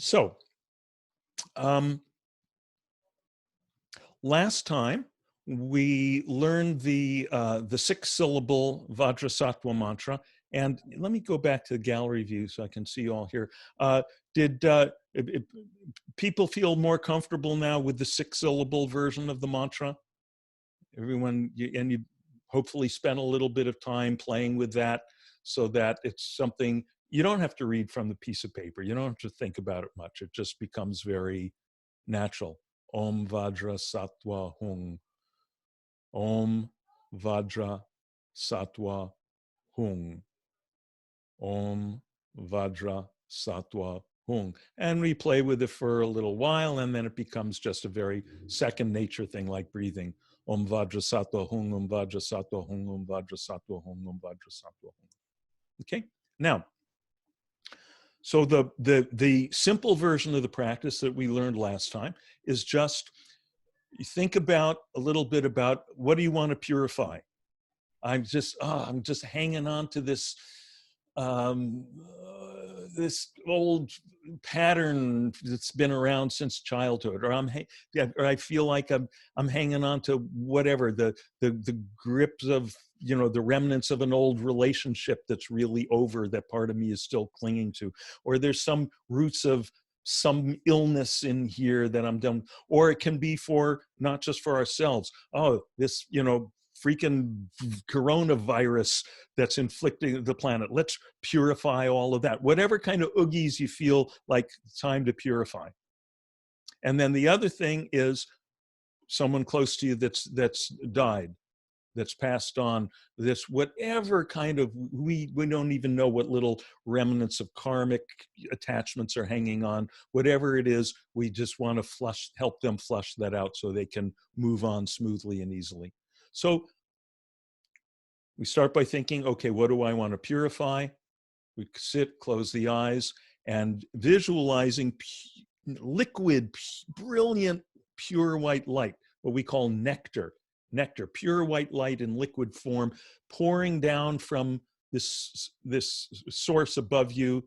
So, last time we learned the 6-syllable Vajrasattva mantra, and let me go back to the gallery view so I can see you all here. Did people feel more comfortable now with the 6-syllable version of the mantra? Everyone, and you hopefully spent a little bit of time playing with that so that it's something you don't have to read from the piece of paper. You don't have to think about it much. It just becomes very natural. Om Vajrasattva Hung. Om Vajrasattva Hung. Om Vajrasattva Hung. And we play with it for a little while, and then it becomes just a very second nature thing like breathing. Om Vajrasattva Hung, Om Vajrasattva Hung, Om Vajrasattva Hung, Om Vajrasattva Hung. Okay? Now, so the simple version of the practice that we learned last time is just you think about a little bit about what do you want to purify. I'm just hanging on to this this old pattern that's been around since childhood, or I feel like I'm hanging on to whatever the grips of, you know, the remnants of an old relationship that's really over, that part of me is still clinging to, or there's some roots of some illness in here that I'm done. Or it can be for not just for ourselves. Oh, this, you know, freaking coronavirus that's inflicting the planet. Let's purify all of that. Whatever kind of oogies you feel like time to purify. And then the other thing is someone close to you that's died, that's passed on, this whatever kind of, we don't even know what little remnants of karmic attachments are hanging on. Whatever it is, we just want to help them flush that out so they can move on smoothly and easily. So we start by thinking, okay, what do I want to purify? We sit, close the eyes, and visualizing liquid, brilliant, pure white light, what we call nectar, pure white light in liquid form, pouring down from this source above you,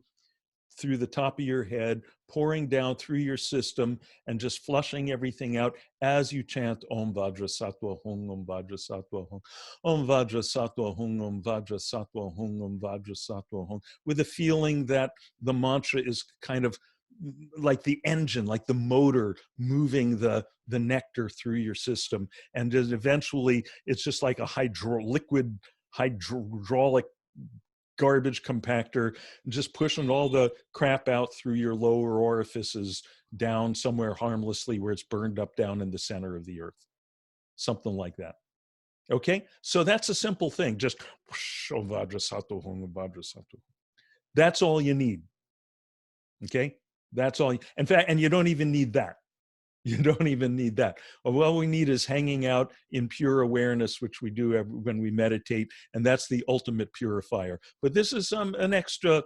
through the top of your head, pouring down through your system, and just flushing everything out as you chant Om Vajrasattva Hung, Om Vajrasattva Hung, Om Vajrasattva Hung, Om Vajrasattva Hung, Om Vajrasattva Hung, with a feeling that the mantra is kind of like the engine, like the motor moving the nectar through your system. And just eventually it's just like a liquid hydraulic garbage compactor, just pushing all the crap out through your lower orifices down somewhere harmlessly where it's burned up down in the center of the earth. Something like that. Okay, so that's a simple thing. Just Om Vajrasattva Hung, Om Vajrasattva. That's all you need. Okay, that's all. In fact, and you don't even need that. You don't even need that. All we need is hanging out in pure awareness, which we do when we meditate, and that's the ultimate purifier. But this is an extra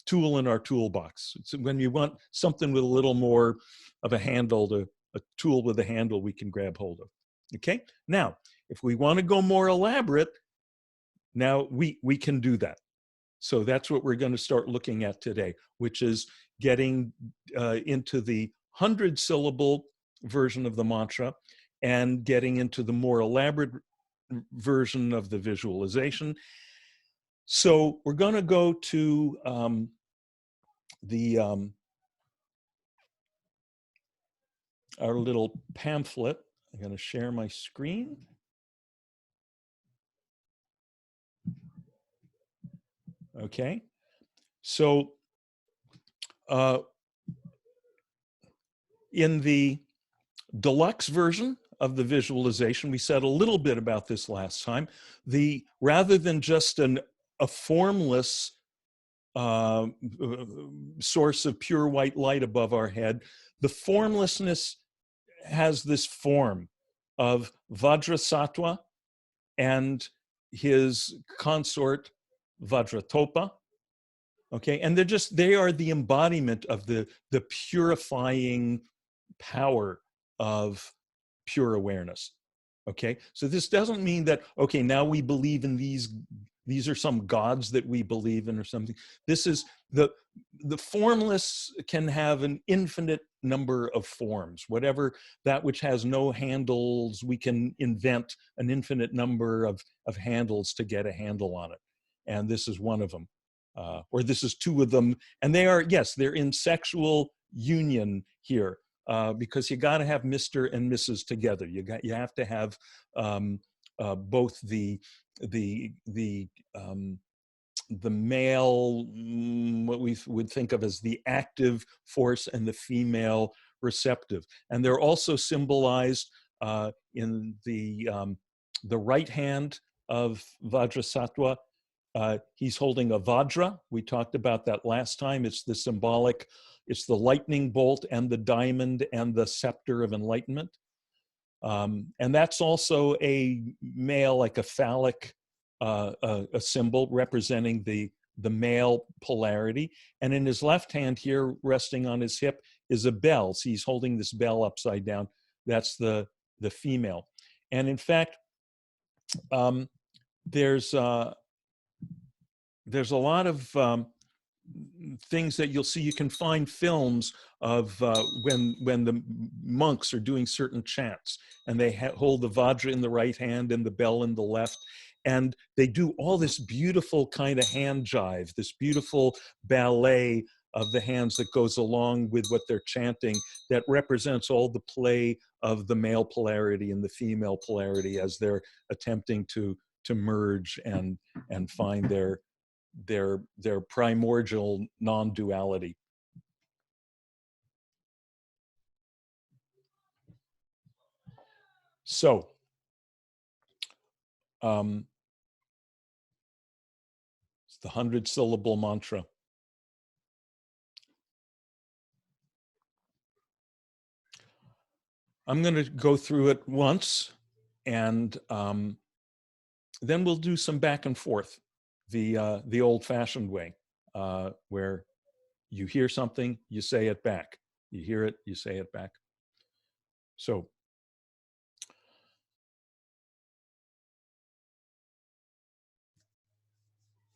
tool in our toolbox. It's when you want something with a little more of a handle, a tool with a handle we can grab hold of. Okay? Now, if we want to go more elaborate, now we can do that. So that's what we're going to start looking at today, which is getting into the 100-syllable version of the mantra and getting into the more elaborate version of the visualization. So we're going to go to our little pamphlet. I'm going to share my screen. Okay, so in the deluxe version of the visualization, we said a little bit about this last time. Rather than just a formless source of pure white light above our head, the formlessness has this form of Vajrasattva and his consort Vajratopa. Okay, and they are the embodiment of the purifying power of pure awareness. Okay, so this doesn't mean that, okay, now we believe in these these are some gods that we believe in or something. This is the formless can have an infinite number of forms. Whatever, that which has no handles, we can invent an infinite number of handles to get a handle on it. And this is one of them. Or this is two of them. And they are, yes, they're in sexual union here, because you got to have Mr. and Mrs. together. You have to have both the male, what we would think of as the active force, and the female receptive. And they're also symbolized in the right hand of Vajrasattva. He's holding a Vajra. We talked about that last time. It's the symbolic, it's the lightning bolt and the diamond and the scepter of enlightenment. And that's also a male, like a phallic, a symbol representing the male polarity. And in his left hand here, resting on his hip, is a bell. So he's holding this bell upside down. That's the female. And in fact, there's a lot of things that you'll see. You can find films of when the monks are doing certain chants, and they hold the Vajra in the right hand and the bell in the left, and they do all this beautiful kind of hand jive, this beautiful ballet of the hands that goes along with what they're chanting, that represents all the play of the male polarity and the female polarity as they're attempting to merge and find their primordial non-duality. So, it's the 100-syllable mantra. I'm going to go through it once, and then we'll do some back and forth, the old-fashioned way, where you hear something, you say it back. You hear it, you say it back. So,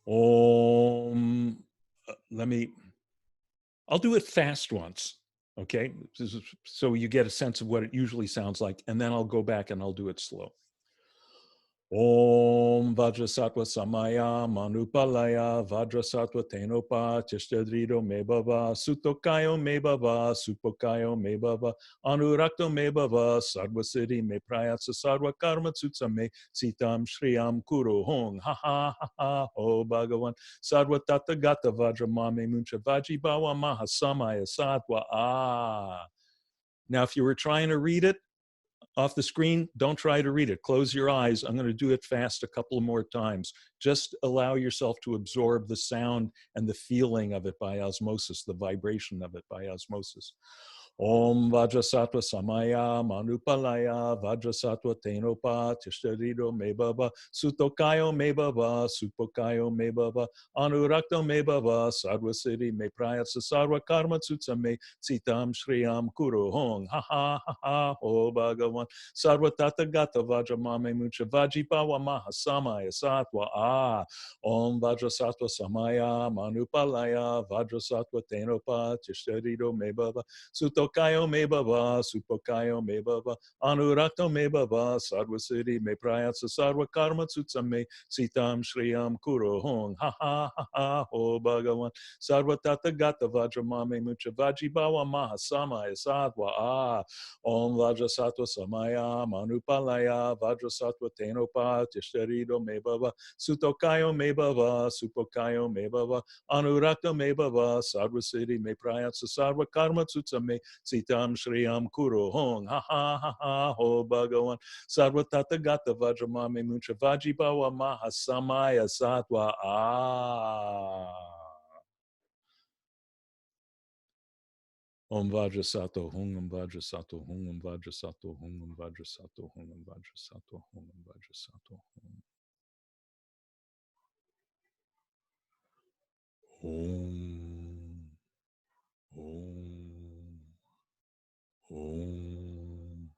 I'll do it fast once, okay? So you get a sense of what it usually sounds like, and then I'll go back and I'll do it slow. Om Vajrasattva Samaya Manupalaya Vajrasattva Tenopa Tishtadrido Mebhava Sutokayo Mebhava Supokayo Mebhava Anurakto Mebhava Sarvasiddhi Me Prayatsa Sarva Karma Tsutsa Me Sitam Shriyam Kuru Hong Ha Ha Ha Ha Ho Bhagavan Sarva Tathagata Vajramame Muncha Vaji Bhava Mahasamaya Sattva. Now, if you were trying to read it off the screen, don't try to read it. Close your eyes. I'm going to do it fast a couple more times. Just allow yourself to absorb the sound and the feeling of it by osmosis, the vibration of it by osmosis. Om Vajrasattva Samaya Manupalaya Vajrasattva Tenopa Tishtarido Mebhava Sutokayo Mebhava Supokayo Mebhava Anurakto Mebhava Sarvasiddhi Me Prayatsa Sarva Karma Tsutsa Me Sitam Shriyam Kuru Hong Ha Ha Ha Ha Ho Bhagavan Sarva Tathagata Vajramame Muncha Vajibhava Mahasamaya Sattva. Om Vajrasattva Samaya Manupalaya Vajrasattva Tenopa Tishtarido Mebhava Sutokayo Mebhava, Supokayo Mebhava, Anurakto Mebhava, Sarvasiddhi Me Prayatsa Sarva Karma Tsutsa Me Sitam Shriyam Kuro Hong Ha Ha Ha Ha Ho Bhagavan Sarva Tathagata Vajramame Muncha Vajibhava Mahasamaya Sattva. Om Vajrasattva Samaya Manupalaya Vajrasattva Tenopa Tishtarido Mebhava Sutokayo Mebhava, Supokayo Mebhava, Anurakta Mebhava, Sarvasiddhi Me Prayatsa Sarva Karma Tsutsa Me Sitam Shriyam Kuro Hong Ha Ha Ha Ha Ho Bhagavan Sarva Tathagata Vajramame Muncha Vajibhava Mahasamaya Sattva. Om Vajrasattva Hung, Om Vajrasattva Hung, Om Vajrasattva Hung, Om Vajrasattva Hung, Om Vajrasattva Hung, Om Vajrasattva Hung. Om. Om. Om.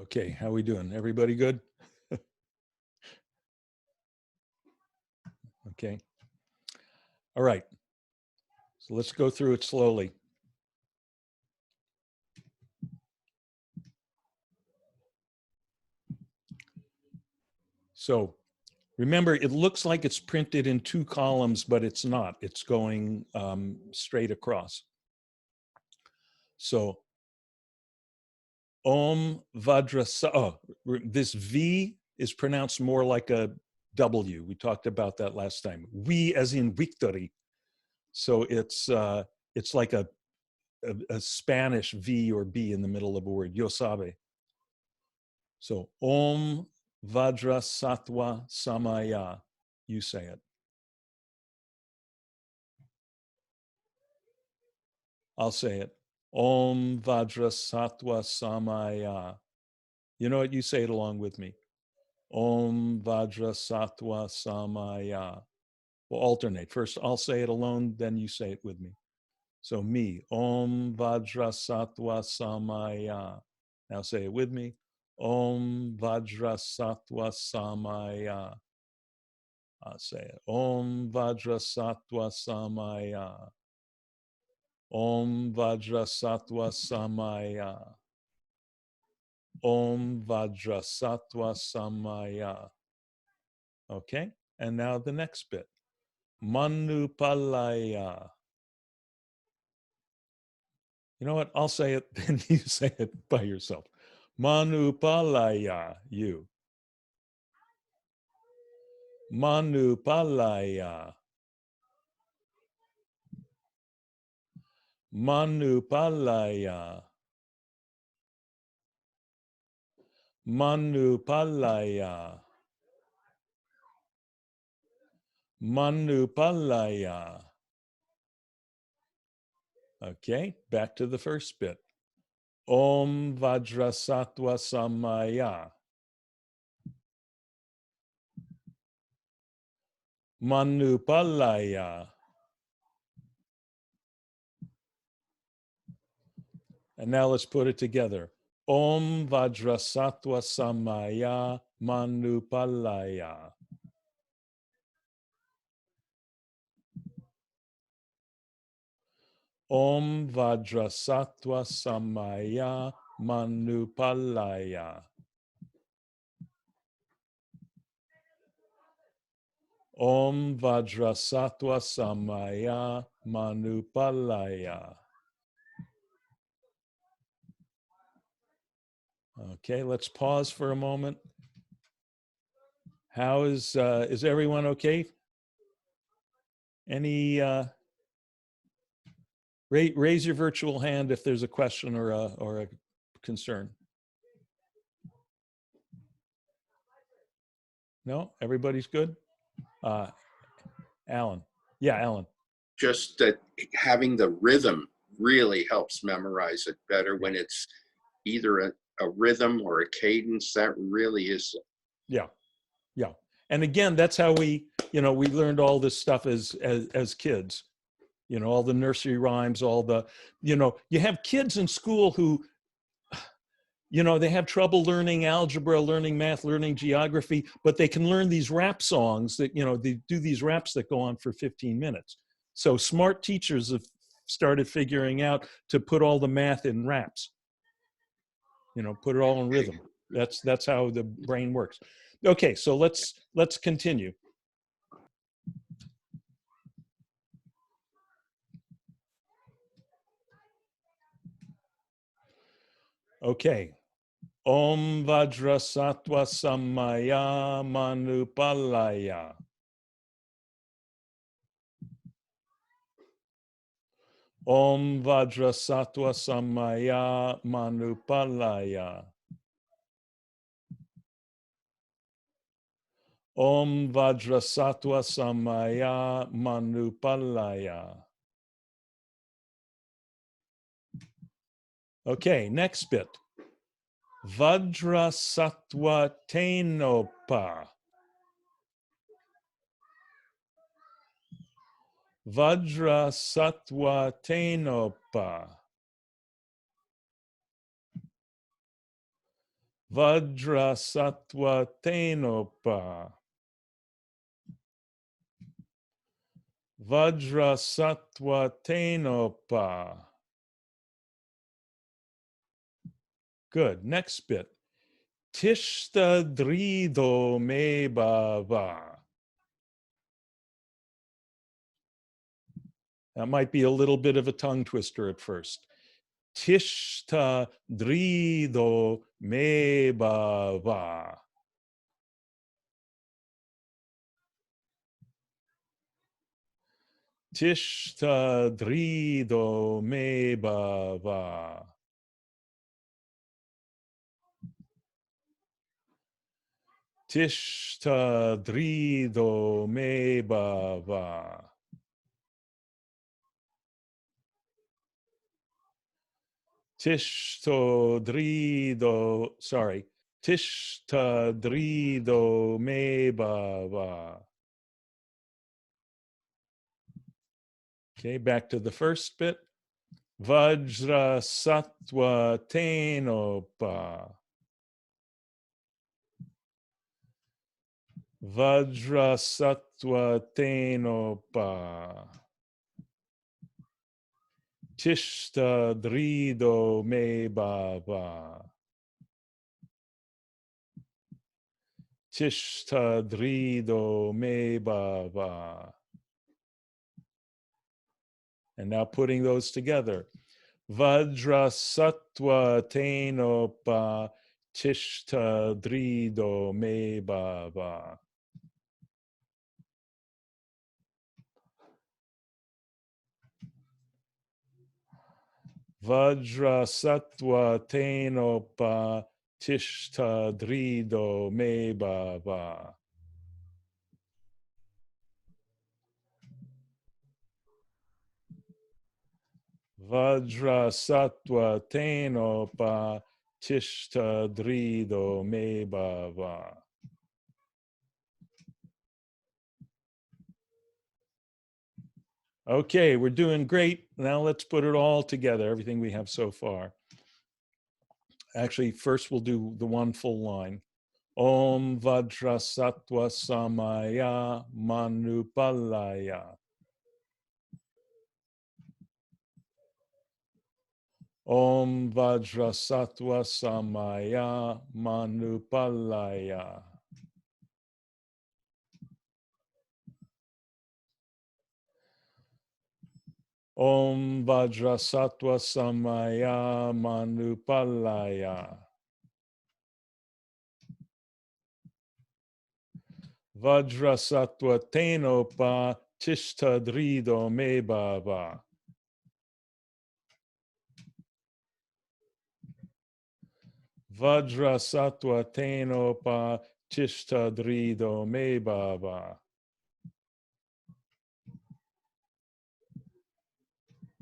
Okay, how we doing? Everybody good? Okay. All right. So let's go through it slowly. So remember, it looks like it's printed in 2 columns, but it's not. It's going straight across. So Om Vajrasattva. Oh, this V is pronounced more like a W. We talked about that last time. We as in victory. So it's like a Spanish V or B in the middle of a word. Yo sabe. So Om Vajrasattva Samaya. You say it. I'll say it. Om Vajrasattva Samaya. You know what? You say it along with me. Om Vajrasattva Samaya. We'll alternate. First, I'll say it alone, then you say it with me. So me, Om Vajrasattva Samaya. Now say it with me. Om Vajrasattva Samaya. I'll say it. Om Vajrasattva Samaya. Om Vajrasattva Samaya. Om Vajrasattva Samaya. Okay, and now the next bit. Manupalaya. You know what? I'll say it, then you say it by yourself. Manupalaya, you. Manupalaya. Manupalaya. Manupalaya. Manupalaya. Okay, back to the first bit. Om Vajrasattva Samaya. Manupalaya. And now let's put it together. Om Vajrasattva Samaya Manupalaya. Om Vajrasattva Samaya Manupalaya. Om Vajrasattva Samaya Manupalaya. Okay, let's pause for a moment. How is everyone okay? Any raise your virtual hand if there's a question or a concern. No, everybody's good. Alan, yeah, Alan. Just that having the rhythm really helps memorize it better when it's either a rhythm or a cadence. That really is. Yeah. And again, that's how we learned all this stuff as kids. All the nursery rhymes, all the, you have kids in school who, they have trouble learning algebra, learning math, learning geography, but they can learn these rap songs that, they do these raps that go on for 15 minutes. So smart teachers have started figuring out to put all the math in raps, put it all in rhythm. That's how the brain works. Okay, so let's continue. Okay. Om Vajrasattva Samaya Manupalaya. Om Vajrasattva Samaya Manupalaya. Om Vajrasattva Samaya Manupalaya. Okay, next bit. Vajrasattva Tainopa. Vajrasattva Tainopa. Vajrasattva Tenopa. Vajrasattva Tenopa. Good. Next bit. Tishta drido me bhava. That might be a little bit of a tongue twister at first. Tishta drido me bhava. Tishta drido me bhava. Tishta drido me bhava. Tishta drido me bhava. Okay, back to the first bit. Vajrasattva Tenopa. Vajrasattva Tenopa. Tishta drido me bhava. Tishta drido me bhava. And now putting those together. Vajrasattva Tenopa. Tishta drido me bhava. Vajrasattva Tenopa. Tishta drido me bhava. Vajrasattva Tenopa. Tishta drido me bhava. Okay, we're doing great. Now let's put it all together, everything we have so far. Actually, first we'll do the one full line. Om Vajrasattva Samaya Manupalaya. Om Vajrasattva Samaya Manupalaya. Om Vajrasattva Samaya Manupalaya. Vajrasattva Tenopa Tishta drido me bhava. Vajrasattva Tenopa Tishta drido me bhava.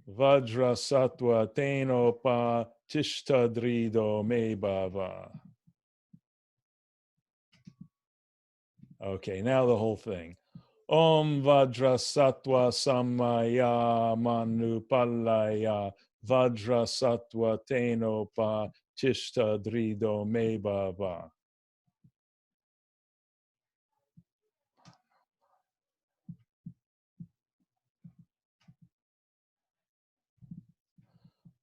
Vajrasattva Tenopa Tishta drido me bhava. Okay, now the whole thing. Om Vajrasattva Samaya Manupalaya. Vajrasattva Tenopa Tishta drido me bhava.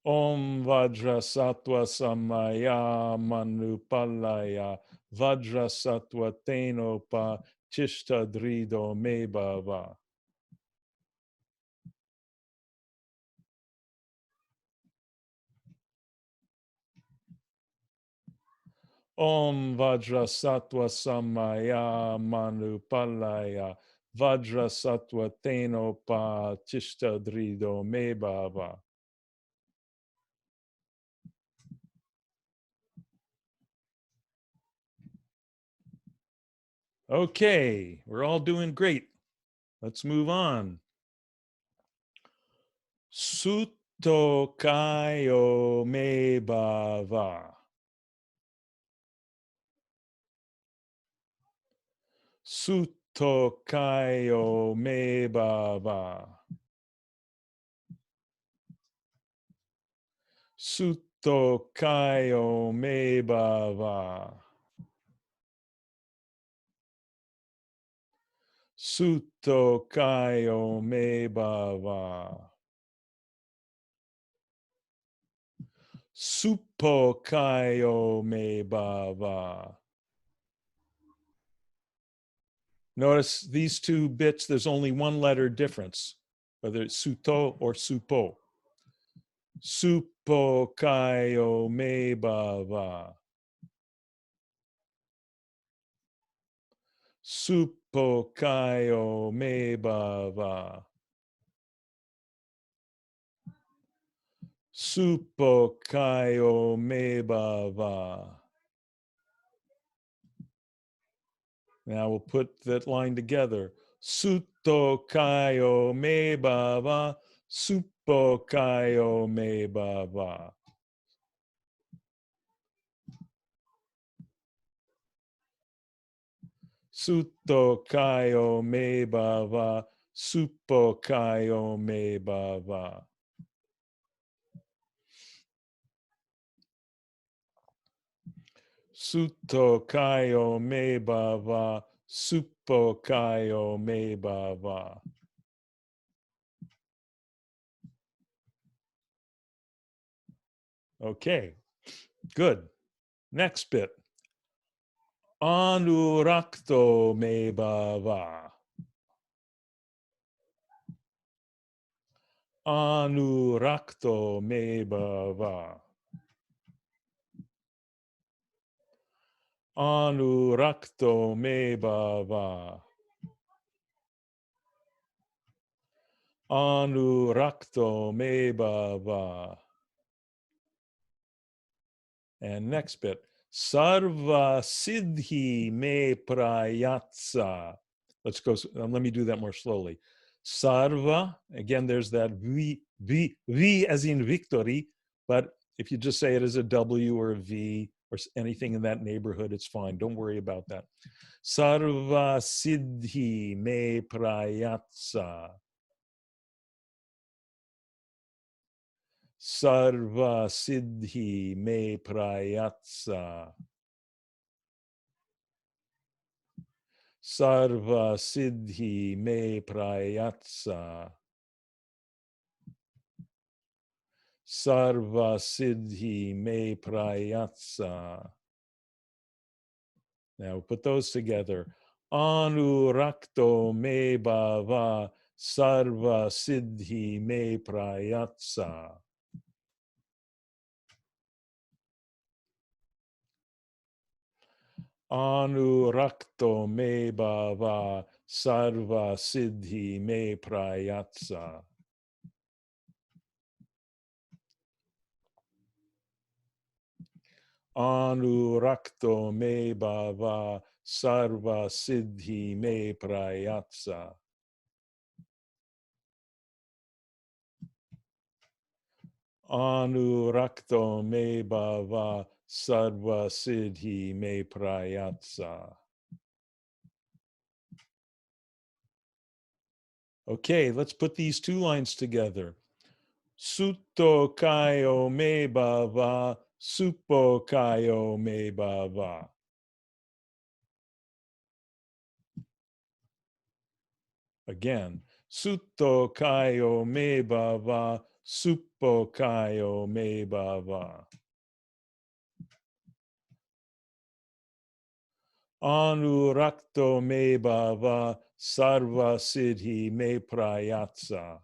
Om Vajrasattva Samaya Manupalaya. Vajrasattva Tenopa Tishta drido me bhava. Om Vajrasattva Samaya Manupalaya. Vajrasattva Tenopa Tishta drido me bhava. Okay, we're all doing great. Let's move on. Sutto kayo me bhava. Sutto kayo me bhava. Sutto Sutto kayo me bhava. Sutto kayo me bhava. Suppo kayo me bhava. Notice these two bits, there's only one letter difference, whether it's sutto or suppo. Suppo kayo me bhava. Suppo kayo me bhava. Suppo kayo me bhava. Now we'll put that line together. Sutto kayo me bhava. Suppo kayo me bhava. Sutto kayo me bhava. Suppo kayo me bhava. Sutto kayo me bhava. Suppo kayo me bhava. Okay, good. Next bit. Anurakto me bhava. Anurakto me bhava. Anurakto me bhava. Anurakto me bhava. And next bit. Sarva siddhi me prayatsa. Let's go. Let me do that more slowly. Sarva. Again, there's that V as in victory. But if you just say it as a W or a V or anything in that neighborhood, it's fine. Don't worry about that. Sarva siddhi me prayatsa. Sarva siddhi me prayatsa. Sarva siddhi me prayatsa. Sarva siddhi me prayatsa. Now put those together. Anurakto me bhava. Sarva siddhi me prayatsa. Anurakto me bhava. Sarva siddhi me prayatsa. Anurakto me bhava. Sarva siddhi me prayatsa. Anurakto me bhava. Sarva siddhi me prayatsa. Okay, let's put these two lines together. Sutto kayo me bhava. Suppo kayo me bhava. Again, sutto kayo me bhava. Suppo kayo me bhava. Anurakto me bhava. Sarva siddhi me prayatsa.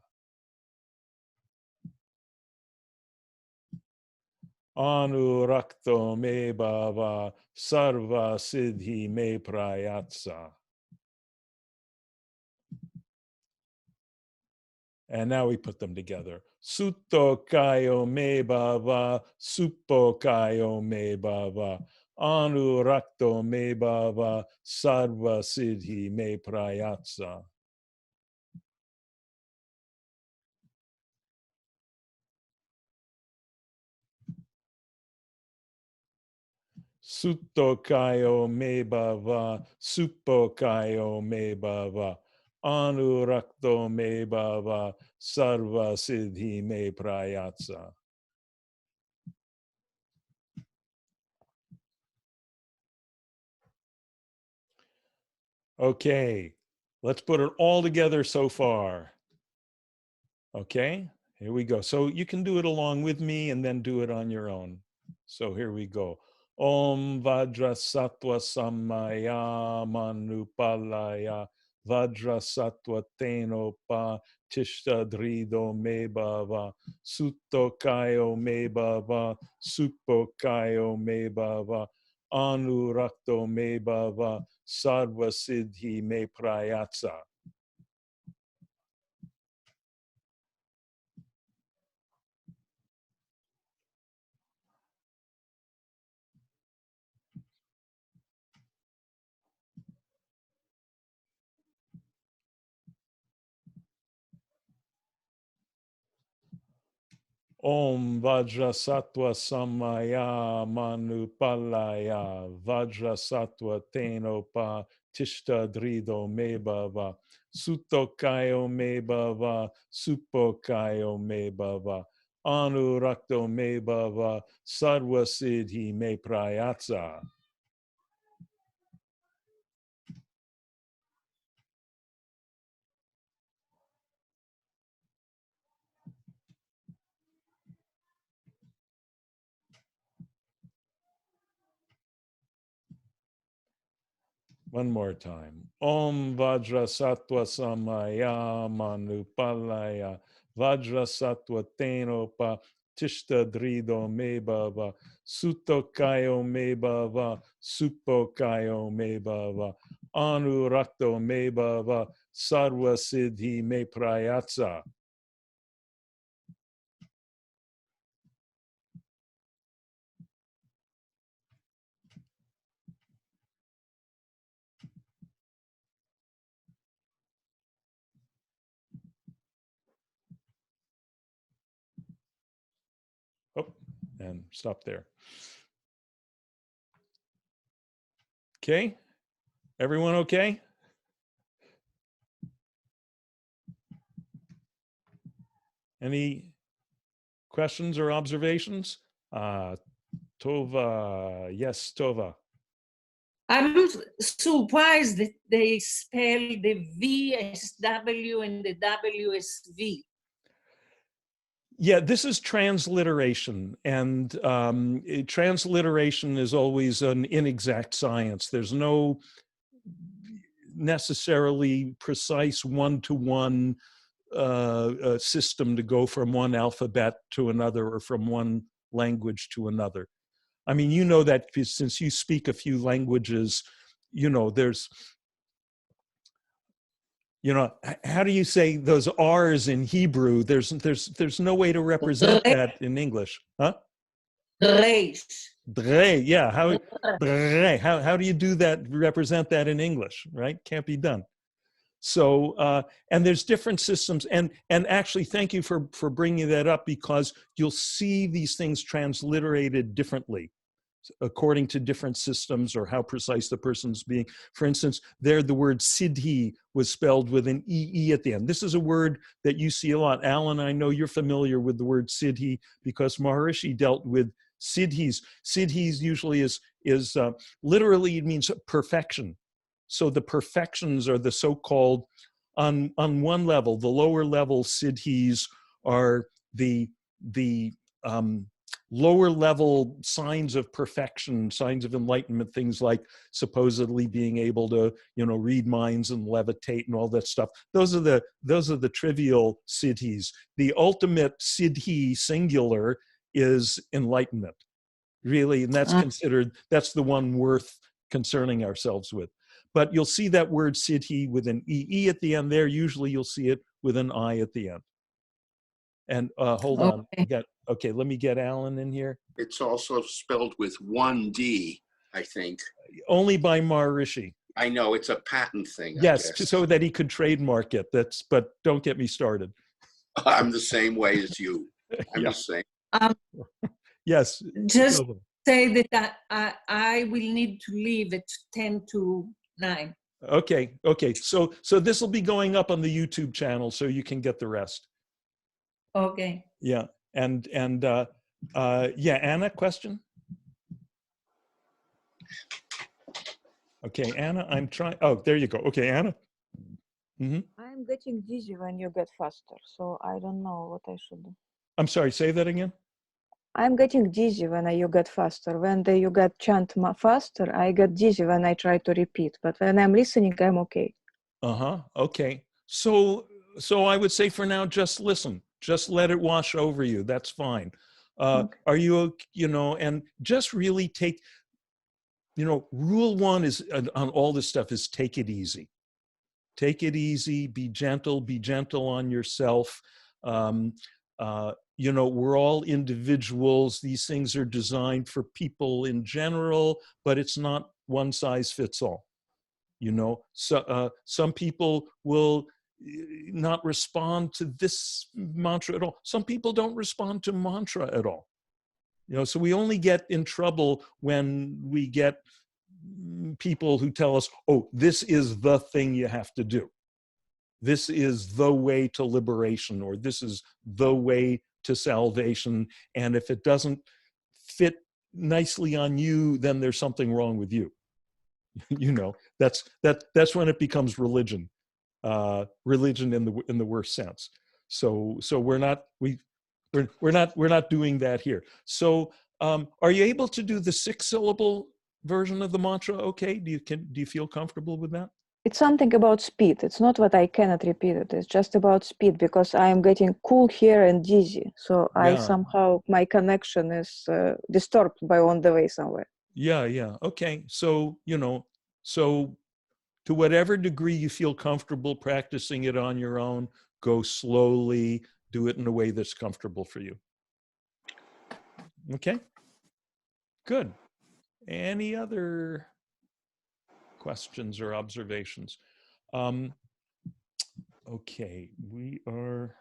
Anurakto me bhava. Sarva siddhi me prayatsa. And now we put them together. Sutto kayo me bhava. Suppo kayo me bhava. Anurakto me bhava. Sarva siddhi me prayatsa. Sutto kayo me bhava. Suppo kayo me bhava. Anurakto me bhava. Sarva siddhi me prayatsa. Okay, let's put it all together so far. Okay, here we go. So you can do it along with me and then do it on your own. So here we go. Om Vajrasattva Samaya Manupalaya Vajrasattva Tenopa Tishta Drido Me Bhava Sutto Kayo Me Bhava Suppo Kayo Me Bhava Anurakto Me Bhava Sarva Siddhi Me Prayatsa. Om Vajrasattva Samaya Manupalaya Vajrasattva Tenopa Tishta Drido Me Bhava Sutto Kayo Me Bhava Suppo Kayo Me Bhava Anurakto Me Bhava Sarva Siddhi Me Prayatsa. One more time. Om Vajrasattva Samaya Manupalaya Vajrasattva Tenopa Tishta Drido Me Bhava Sutto Kayo Me Bhava Suppo Kayo Me Bhava Anurakto Me Bhava Sarva Siddhi Me Prayatsa. Oh, and stop there. Okay, everyone okay? Any questions or observations? Tova, yes, Tova. I'm surprised that they spell the V as W and the W as V. Yeah, this is transliteration, and transliteration is always an inexact science. There's no necessarily precise one-to-one system to go from one alphabet to another or from one language to another. I mean, you know that since you speak a few languages, you know, there's, you know, how do you say those R's in Hebrew? There's no way to represent that in English, huh? Reis. Dre, yeah. How do you do that? Represent that in English, right? Can't be done. So, and there's different systems, and actually, thank you for bringing that up, because you'll see these things transliterated differently according to different systems or how precise the person's being. For instance, there the word siddhi was spelled with an E at the end. This is a word that you see a lot. Alan, I know you're familiar with the word siddhi because Maharishi dealt with siddhis. Siddhis usually is literally, it means perfection. So the perfections are the so-called, on one level, the lower level siddhis are the lower level signs of perfection, signs of enlightenment, things like supposedly being able to, you know, read minds and levitate and all that stuff. Those are the trivial siddhis. The ultimate siddhi, singular, is enlightenment, really, and that's considered, that's the one worth concerning ourselves with. But you'll see that word siddhi with an E at the end there. Usually you'll see it with an I at the end. And hold on, okay, let me get Alan in here. It's also spelled with one D, I think. Only by Maharishi. I know, it's a patent thing, Yes, I guess. so that he could trademark it. But don't get me started. I'm the same way as you. I'm the same. Yes. Just say that I will need to leave at 10 to 9. Okay. So this will be going up on the YouTube channel, so you can get the rest. Okay. Yeah. And yeah, Anna, question? Okay, Anna, I'm trying. Oh, there you go. Okay, Anna. I'm getting dizzy when you get faster, so I don't know what I should do. I'm sorry, say that again. I'm getting dizzy when you get faster. When you get chant faster, I get dizzy when I try to repeat. But when I'm listening, I'm okay. Okay. So I would say for now, just listen. Just let it wash over you. That's fine. Okay. Are you, and just really take, rule one is on all this stuff is take it easy. Take it easy, be gentle on yourself. We're all individuals. These things are designed for people in general, but it's not one size fits all. So some people will not respond to this mantra at all. Some people don't respond to mantra at all. So we only get in trouble when we get people who tell us, oh, this is the thing you have to do. This is the way to liberation, or this is the way to salvation. And if it doesn't fit nicely on you, then there's something wrong with you. That's when it becomes religion, religion in the worst sense. So we're not doing that here. So are you able to do the 6-syllable version of the mantra? Okay, do you feel comfortable with that? It's something about speed. It's not what I cannot repeat it. It's just about speed, because I am getting cool here and dizzy. So I somehow, my connection is disturbed by on the way somewhere. Yeah. Okay. So, so to whatever degree you feel comfortable practicing it on your own, go slowly, do it in a way that's comfortable for you. Okay. Good. Any other questions or observations? Okay, we are.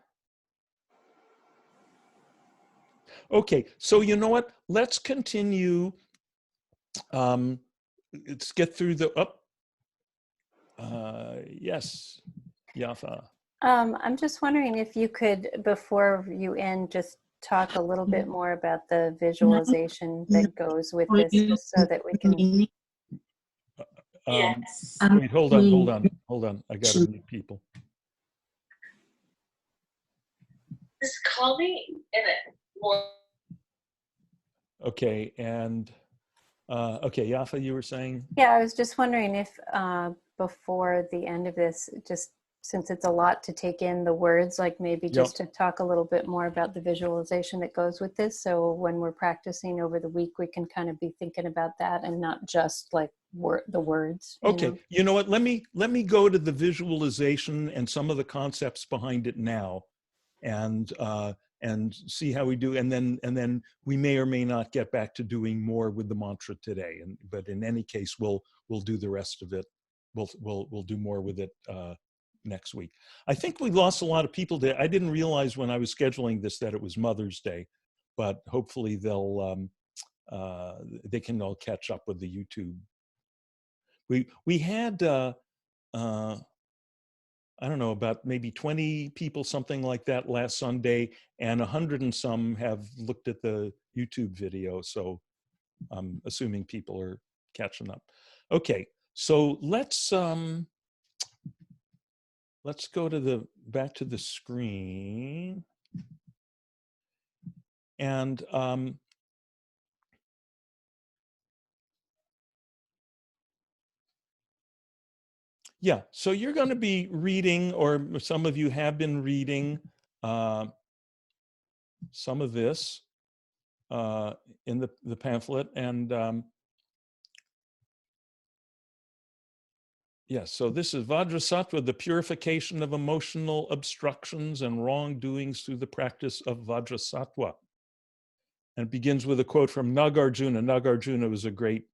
Okay, so you know what? Let's continue. Let's get through the yes, Yafa. I'm just wondering if you could, before you end, just talk a little bit more about the visualization that goes with this, just so that we can. Yes. Wait, hold on. I got to mute people. Just call me in it. Okay, and okay, Yafa, you were saying? Yeah, I was just wondering if before the end of this, just since it's a lot to take in the words, like maybe just to talk a little bit more about the visualization that goes with this. So when we're practicing over the week, we can kind of be thinking about that and not just like the words. Okay, you know what? Let me go to the visualization and some of the concepts behind it now, and see how we do, and then we may or may not get back to doing more with the mantra today. But in any case, we'll do the rest of it. We'll do more with it next week. I think we lost a lot of people today. I didn't realize when I was scheduling this that it was Mother's Day, but hopefully they can all catch up with the YouTube. We had I don't know, about maybe 20 people, something like that last Sunday, and 100 and some have looked at the YouTube video. So I'm assuming people are catching up. Okay, so let's go to back to the screen. And yeah, so you're going to be reading, or some of you have been reading some of this in the pamphlet. And yes, so this is Vajrasattva, the purification of emotional obstructions and wrongdoings through the practice of Vajrasattva. And it begins with a quote from Nagarjuna. Nagarjuna was a great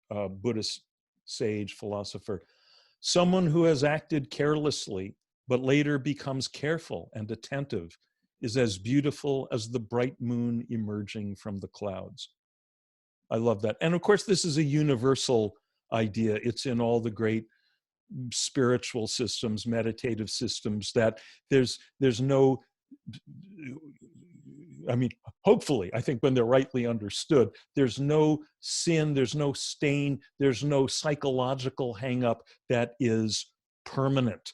Buddhist sage, philosopher. Someone who has acted carelessly, but later becomes careful and attentive, is as beautiful as the bright moon emerging from the clouds. I love that. And of course, this is a universal idea. It's in all the great spiritual systems, meditative systems, that there's no I mean, hopefully, I think when they're rightly understood, there's no sin, there's no stain, there's no psychological hang-up that is permanent.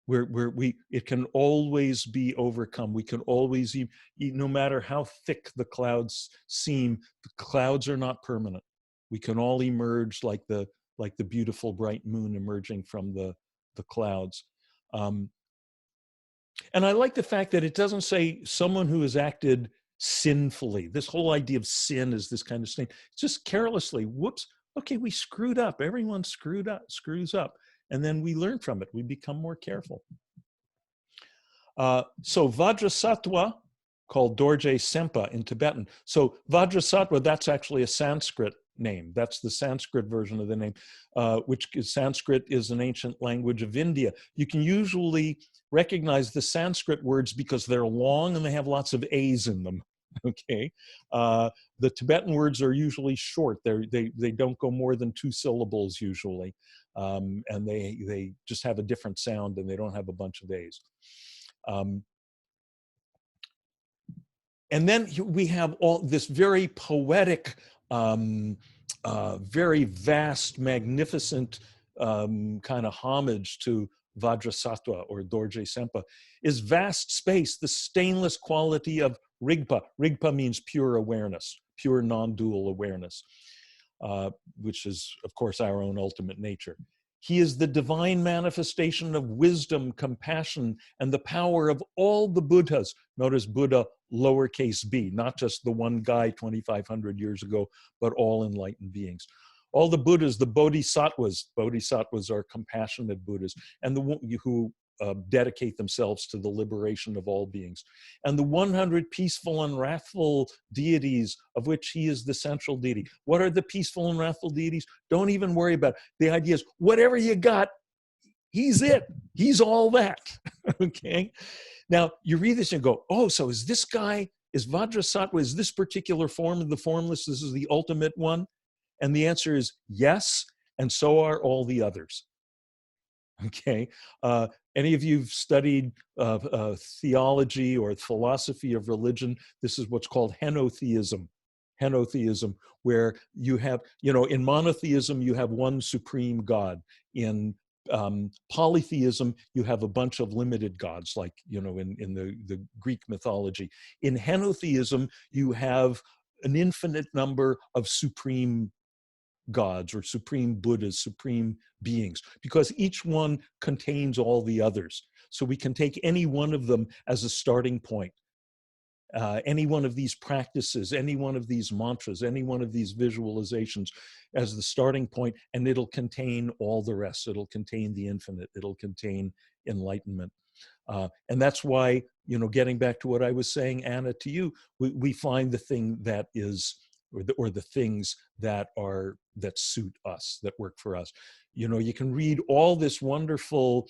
It can always be overcome. We can always, no matter how thick the clouds seem, the clouds are not permanent. We can all emerge like the beautiful bright moon emerging from the clouds. And I like the fact that it doesn't say someone who has acted sinfully. This whole idea of sin is this kind of thing. Just carelessly, whoops, okay, we screwed up. Everyone screws up. And then we learn from it. We become more careful. So Vajrasattva, called Dorje Sempa in Tibetan. So Vajrasattva, that's actually a Sanskrit name. That's the Sanskrit version of the name, which is Sanskrit is an ancient language of India. You can usually recognize the Sanskrit words because they're long and they have lots of A's in them. Okay, the Tibetan words are usually short. They don't go more than 2 syllables usually, and they just have a different sound and they don't have a bunch of A's. And then we have all this very poetic, very vast, magnificent kind of homage to Vajrasattva or Dorje Sempa is vast space, the stainless quality of Rigpa. Rigpa means pure awareness, pure non-dual awareness, which is, of course, our own ultimate nature. He is the divine manifestation of wisdom, compassion, and the power of all the Buddhas. Notice Buddha, lowercase b, not just the one guy 2,500 years ago, but all enlightened beings. All the Buddhas, the Bodhisattvas are compassionate Buddhas, and who dedicate themselves to the liberation of all beings. And the 100 peaceful and wrathful deities, of which he is the central deity. What are the peaceful and wrathful deities? Don't even worry about it. The idea is, whatever you got, he's it. He's all that. Okay? Now, you read this and go, oh, so is this guy, is Vajrasattva, is this particular form of the formless, this is the ultimate one? And the answer is yes, and so are all the others. Okay, any of you've studied theology or philosophy of religion, this is what's called henotheism. Henotheism, where you have, in monotheism, you have one supreme God. In polytheism, you have a bunch of limited gods, like, in the Greek mythology. In henotheism, you have an infinite number of supreme gods or supreme Buddhas, supreme beings, because each one contains all the others. So we can take any one of them as a starting point. Any one of these practices, any one of these mantras, any one of these visualizations as the starting point, and it'll contain all the rest. It'll contain the infinite. It'll contain enlightenment. And that's why, getting back to what I was saying, Anna, to you, we find the thing that is, or the things that suit us, that work for us. You can read all this wonderful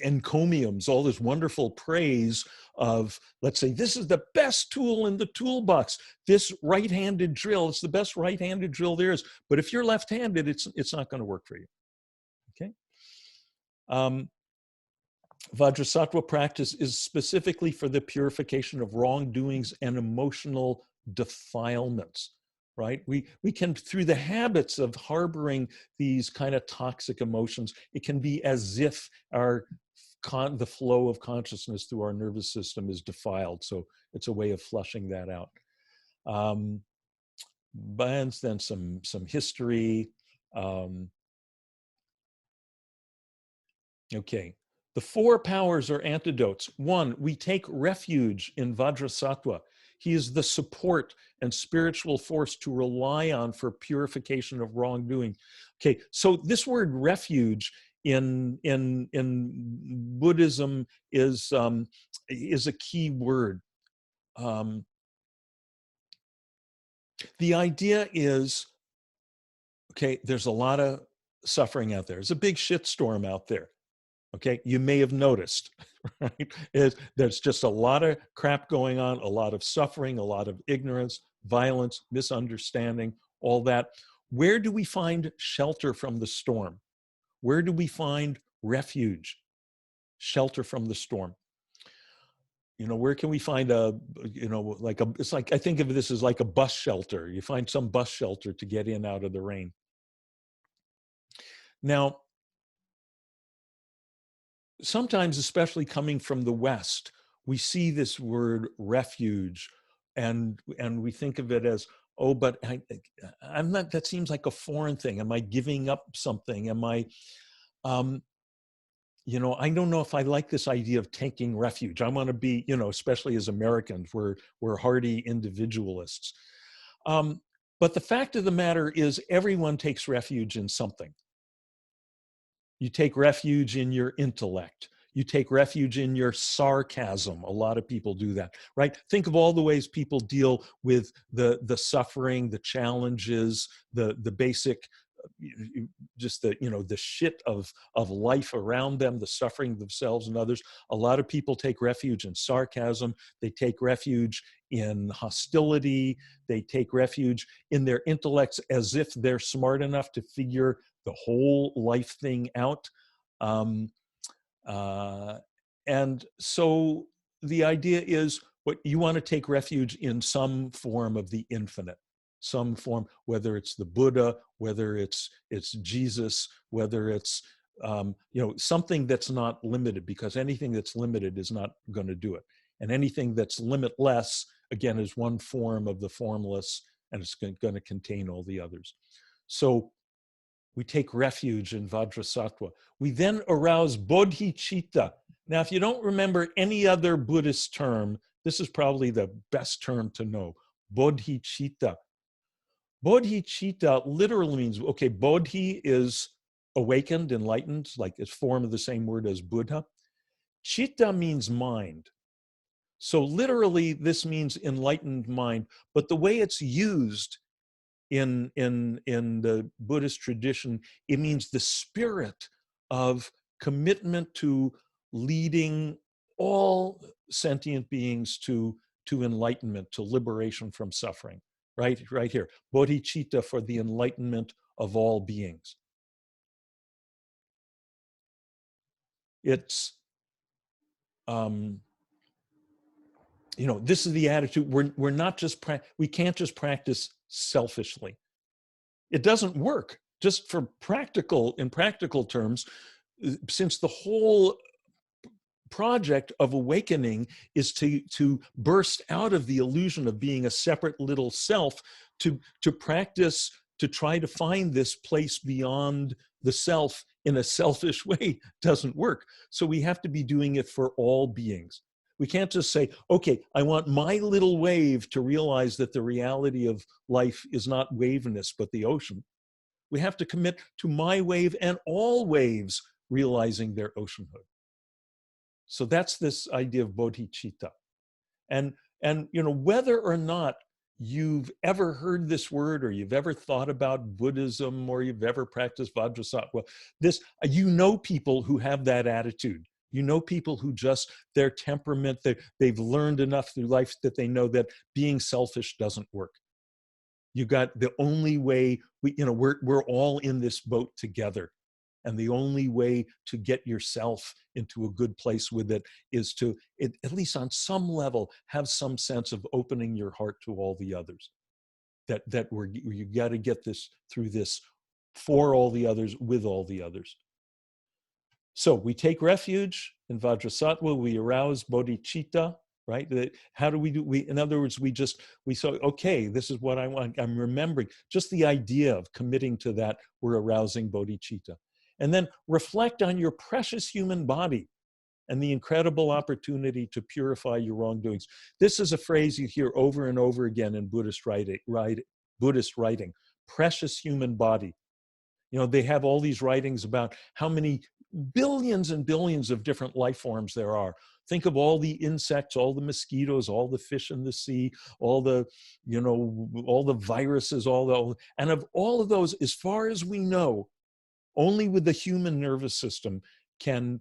encomiums, all this wonderful praise of, let's say, this is the best tool in the toolbox, this right-handed drill, it's the best right-handed drill there is. But if you're left-handed, it's not going to work for you. Okay. Vajrasattva practice is specifically for the purification of wrongdoings and emotional defilements, right? We can, through the habits of harboring these kind of toxic emotions, it can be as if the flow of consciousness through our nervous system is defiled. So it's a way of flushing that out. And then some history. Okay. The 4 powers are antidotes. 1, we take refuge in Vajrasattva. He is the support and spiritual force to rely on for purification of wrongdoing. Okay, so this word refuge in Buddhism is a key word. The idea is, okay, there's a lot of suffering out there. There's a big shitstorm out there. Okay, you may have noticed, right? There's just a lot of crap going on, a lot of suffering, a lot of ignorance, violence, misunderstanding, all that. Where do we find shelter from the storm? Where do we find refuge? shelter from the storm. You know, where can we find a, you know, like a, it's like, I think of this as like a bus shelter. You find some bus shelter to get in out of the rain. Now, sometimes, especially coming from the West, we see this word refuge and we think of it as, oh, but I'm not, that seems like a foreign thing. Am I giving up something? Am I, you know, I don't know if I like this idea of taking refuge. I want to be, you know, especially as Americans, we're hardy individualists. But the fact of the matter is everyone takes refuge in something. You take refuge in your intellect. You take refuge in your sarcasm. A lot of people do that, right? Think of all the ways people deal with the suffering, the challenges, the basic, just the, you know, the shit of life around them, the suffering themselves and others. A lot of people take refuge in sarcasm. They take refuge in hostility. They take refuge in their intellects as if they're smart enough to figure the whole life thing out. And so the idea is, what you want to take refuge in some form of the infinite, some form, whether it's the Buddha, whether it's Jesus, whether it's you know, something that's not limited, because anything that's limited is not going to do it. And anything that's limitless, again, is one form of the formless, and it's going to contain all the others. So we take refuge in Vajrasattva. We then arouse Bodhichitta. Now, if you don't remember any other Buddhist term, this is probably the best term to know, Bodhichitta. Bodhichitta literally means, okay, Bodhi is awakened, enlightened, like it's form of the same word as Buddha. Chitta means mind. So literally this means enlightened mind, but the way it's used in the Buddhist tradition, it means the spirit of commitment to leading all sentient beings to enlightenment, to liberation from suffering. Right here, bodhicitta, for the enlightenment of all beings. It's you know, this is the attitude. We're not just we can't just practice selfishly. It doesn't work. Just for in practical terms, since the whole project of awakening is to burst out of the illusion of being a separate little self, to practice, to try to find this place beyond the self in a selfish way doesn't work. So we have to be doing it for all beings. We can't just say, okay, I want my little wave to realize that the reality of life is not waveness, but the ocean. We have to commit to my wave and all waves realizing their oceanhood. So that's this idea of bodhicitta. And you know, whether or not you've ever heard this word, or you've ever thought about Buddhism, or you've ever practiced Vajrasattva, you know people who have that attitude. You know people who just, their temperament, they've learned enough through life that they know that being selfish doesn't work. You got the only way, we're all in this boat together. And the only way to get yourself into a good place with it is to, at least on some level, have some sense of opening your heart to all the others. You got to get this through this for all the others, with all the others. So we take refuge in Vajrasattva, we arouse bodhicitta, right? How do we do? In other words, we say, okay, this is what I want. I'm remembering just the idea of committing to that. We're arousing bodhicitta. And then reflect on your precious human body and the incredible opportunity to purify your wrongdoings. This is a phrase you hear over and over again in Buddhist writing, precious human body. You know, they have all these writings about how many billions and billions of different life forms there are. Think of all the insects, all the mosquitoes, all the fish in the sea, all the, all the viruses, and of all of those, as far as we know, only with the human nervous system can,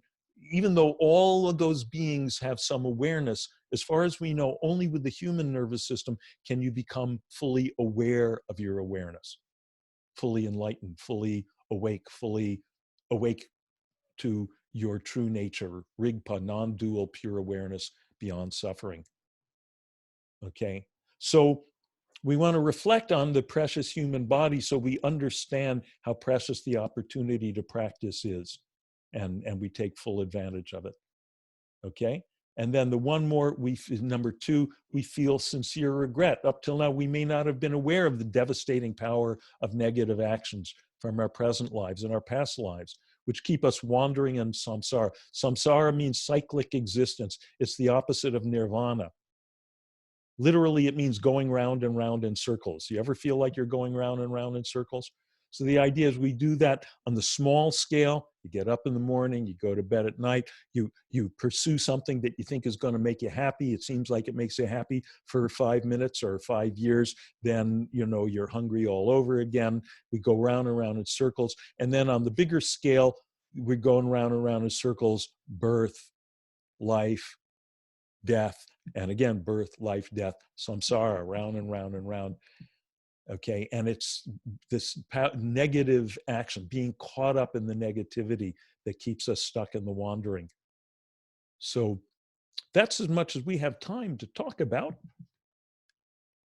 even though all of those beings have some awareness, as far as we know, only with the human nervous system can you become fully aware of your awareness, fully enlightened, fully awake to your true nature, Rigpa, non-dual pure awareness beyond suffering. Okay, so we want to reflect on the precious human body so we understand how precious the opportunity to practice is, and we take full advantage of it. Okay, and then the one more, number 2, we feel sincere regret. Up till now, we may not have been aware of the devastating power of negative actions from our present lives and our past lives, which keep us wandering in samsara. Samsara means cyclic existence. It's the opposite of nirvana. Literally, it means going round and round in circles. You ever feel like you're going round and round in circles? So the idea is we do that on the small scale. You get up in the morning, you go to bed at night, you pursue something that you think is going to make you happy. It seems like it makes you happy for 5 minutes or 5 years. Then, you're hungry all over again. We go round and round in circles. And then on the bigger scale, we're going round and round in circles: birth, life, death, and again, birth, life, death, samsara, round and round and round. Okay, and it's this negative action, being caught up in the negativity, that keeps us stuck in the wandering. So that's as much as we have time to talk about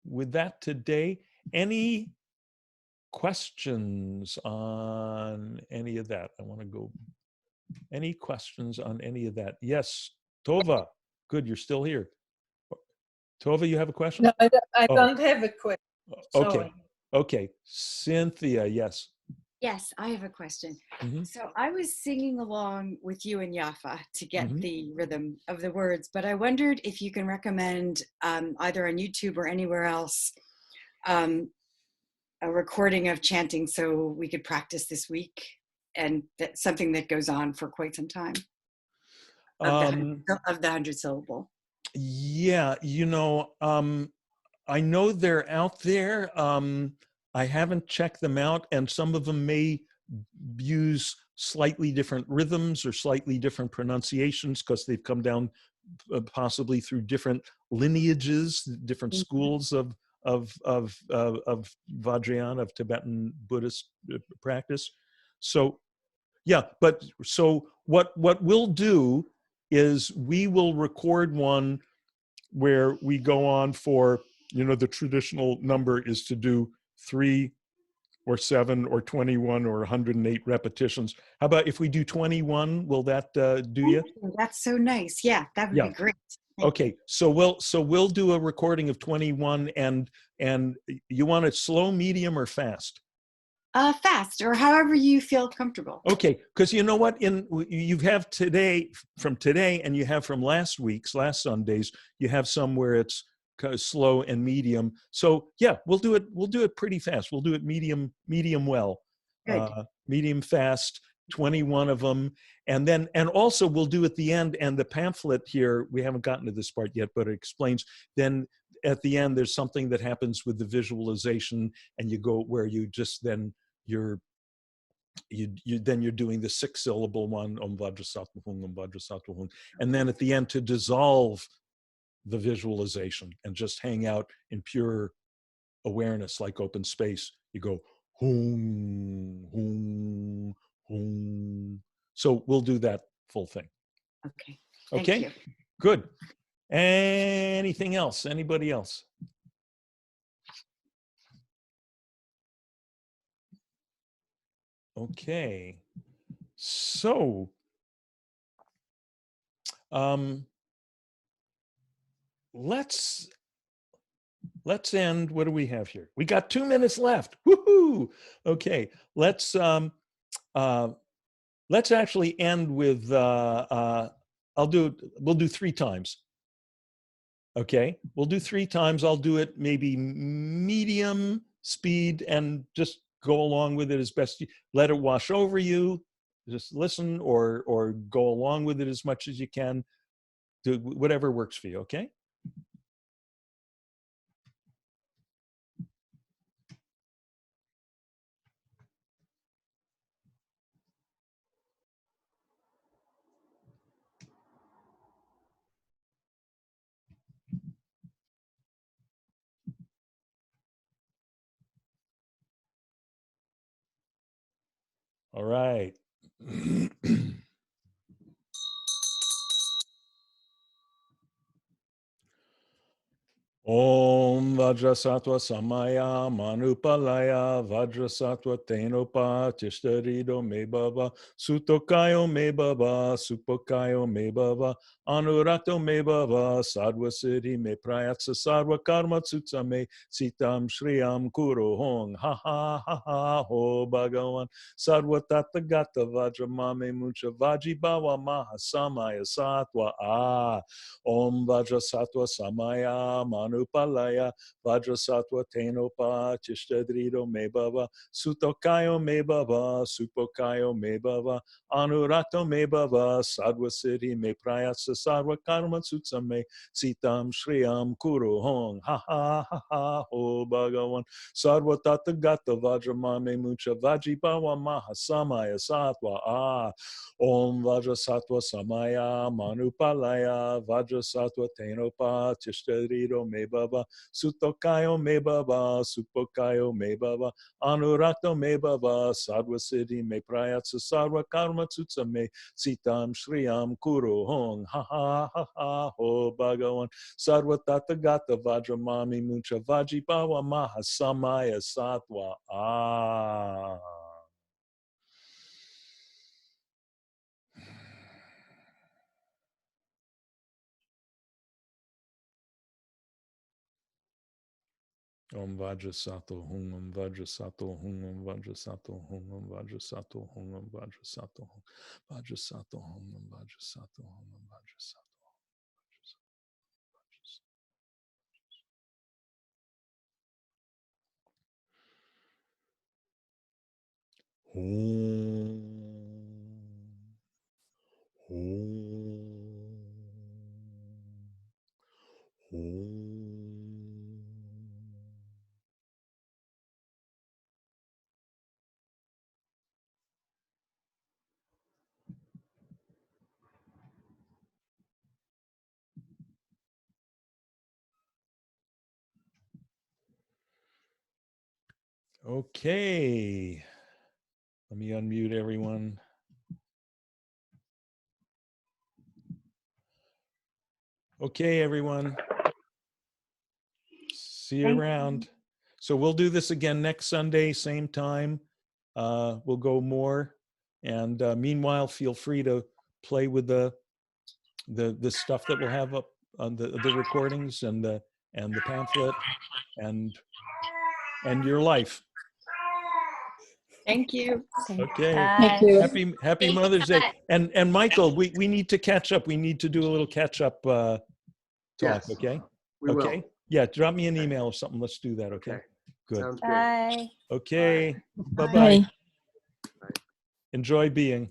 with that today. Any questions on any of that? I want to go. Any questions on any of that? Yes, Tova. Good, you're still here. Tova, you have a question? No, I Oh. don't have a question. Okay. Sorry. Okay. Cynthia, yes. Yes, I have a question. Mhm. So I was singing along with you and Yafa to get Mhm. the rhythm of the words, but I wondered if you can recommend either on YouTube or anywhere else a recording of chanting so we could practice this week, and that's something that goes on for quite some time of the 100 syllable. Yeah, I know they're out there. I haven't checked them out, and some of them may use slightly different rhythms or slightly different pronunciations because they've come down possibly through different lineages, different schools of Vajrayana, of Tibetan Buddhist practice. So yeah, but so what we'll do is we will record one where we go on for, the traditional number is to do 3 or 7 or 21 or 108 repetitions. How about if we do 21? Will that do you? That's so nice. Yeah, that would be great. Okay, so we'll do a recording of 21, and you want it slow, medium, or fast? Fast, or however you feel comfortable. Okay, because you know what? You have today, from today, and you have from last Sunday's, you have some where it's slow and medium. So yeah, we'll do it pretty fast. We'll do it medium well, medium fast, 21 of them. And also we'll do at the end, and the pamphlet here, we haven't gotten to this part yet, but it explains, then at the end, there's something that happens with the visualization, and you go where you just then, you're doing the 6-syllable one, Om Vajrasattva Hung, Om Vajrasattva Hung, and then at the end, to dissolve the visualization and just hang out in pure awareness like open space, you go Hung, Hung, Hung. So we'll do that full thing. Okay. Thank Okay, you. good. Anything else? Anybody else? Okay, so let's end. What do we have here? We got 2 minutes left. Woohoo! Okay, let's actually end with we'll do 3 times. Okay, we'll do 3 times. I'll do it maybe medium speed and just go along with it as best you let it wash over you. Just listen or go along with it as much as you can. Do whatever works for you, okay? All right. Om Vajrasattva Samaya Manupalaya Vajrasattva Tenopa Tishtarido Me Baba Sutokayo Me Baba Supokayo Me Baba Anurakto Me Baba Sadwa Siddhi Me Prayatsa Sadwa Karma Tsutsa Me Sitam Shriyam Kuro Hong Ha Ha Ha Ha Ho Bhagavan Sadwa Tathagata Vajramame Muncha Vaji Bhava Mahasamaya Sattva Om Vajrasattva Samaya Manupalaya Vajrasattva Tenopa Tishtadrido Me Baba Sutokayo Me Baba Supokayo Me Baba Anurakto Me Baba Sadwa Siddhi Me Prayatsa Sadwa Karma Tsutsa Me Sitam Shriyam Kuru Hong Ha Ha Ha Ha Ho Bhagavan Sadwa Tathagata Vajramame Muncha Vaji Bhava Mahasamaya Sattva Om Vajrasattva Samaya Manupalaya Vajrasattva Tenopa Tishtarido Me Baba Sutokayo Me Baba Supokayo Me Baba Anurakto Me Baba Sadwa Siddhi Me Prayatsa Sadwa Karma Tsutsa Me Sitam Shriyam Kuru Hong Ha Ha Ha Ha Ho Bhagavan Sadwa Tathagata Vajramami Muncha Vaji Bhava Mahasamaya Sattva Om Vajrasattva Hum Om Vajrasattva Hum Om Vajrasattva Hum Om Vajrasattva Hum Om Vajrasattva Hum Vajrasattva Hum Om Vajrasattva Hum Om Vajrasattva Okay. Let me unmute everyone. Okay, everyone. See you around. So we'll do this again next Sunday, same time. We'll go more. And meanwhile, feel free to play with the stuff that we'll have up on the recordings and the pamphlet and your life. Thank you. Okay. Thank you. Happy Mother's Day. And Michael, we need to catch up. We need to do a little catch up talk. Yes, Okay. we will. Okay. Yeah. Drop me an email or something. Let's do that. Okay. Okay. Good. Sounds good. Bye. Okay. Bye. Bye-bye. Bye. Enjoy being.